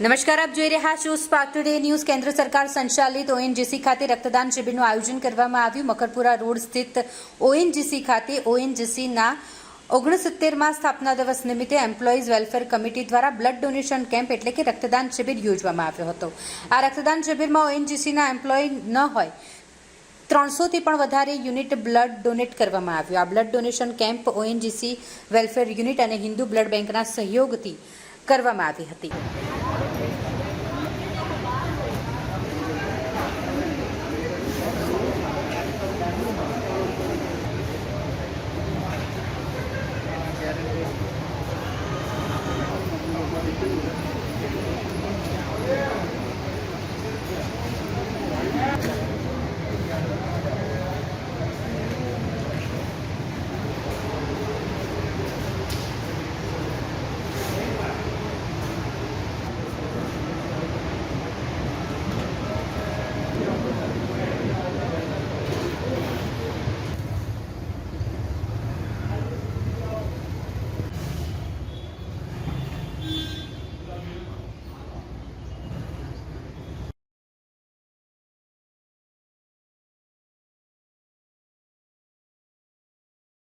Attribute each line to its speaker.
Speaker 1: નમસ્કાર, આપ જોઈ રહ્યા છો સ્પાર્ક ટુડે ન્યૂઝ। કેન્દ્ર સરકાર સંચાલિત ઓએનજીસી ખાતે રક્તદાન શિબિરનું આયોજન કરવામાં આવ્યું। મકરપુરા રોડ સ્થિત ઓએનજીસી ખાતે ઓએનજીસીના 69માં સ્થાપના દિવસ નિમિત્તે એમ્પ્લોઈઝ વેલફેર કમિટી દ્વારા બ્લડ ડોનેશન કેમ્પ એટલે કે રક્તદાન શિબિર યોજવામાં આવ્યો હતો। આ રક્તદાન શિબિરમાં ઓએનજીસીના એમ્પ્લોય ન હોય 300થી પણ વધારે યુનિટ બ્લડ ડોનેટ કરવામાં આવ્યું। આ blood donation camp ONGC welfare unit અને હિન્દુ બ્લડ બેંકના સહયોગથી કરવામાં આવી હતી।